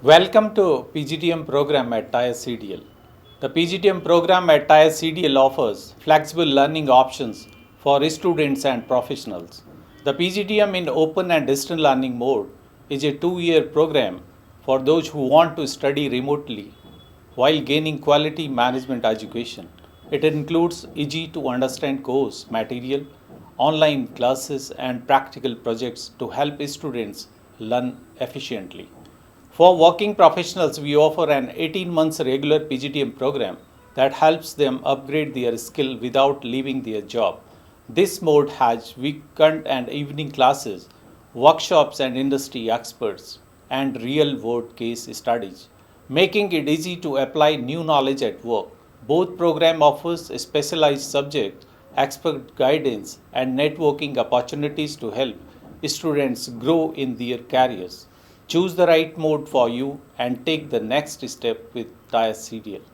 Welcome to PGDM program at TIRE CDL. The PGDM program at TIRE CDL offers flexible learning options for students and professionals. The PGDM in open and distance learning mode is a 2-year program for those who want to study remotely while gaining quality management education. It includes easy to understand course material, online classes and practical projects to help students learn efficiently. For working professionals, we offer an 18 months regular PGDM program that helps them upgrade their skill without leaving their job. This mode has weekend and evening classes, workshops and industry experts, and real world case studies, making it easy to apply new knowledge at work. Both program offers specialized subjects, expert guidance, and networking opportunities to help students grow in their careers. Choose the right mode for you and take the next step with TIRE CDL.